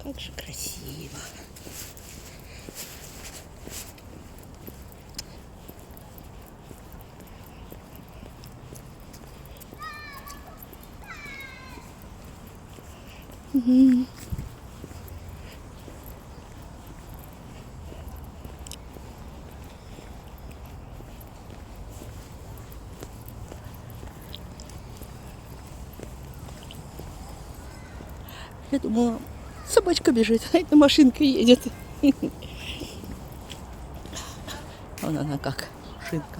Как же красиво. Я думала, собачка бежит, а эта машинка едет. Вон она как, машинка.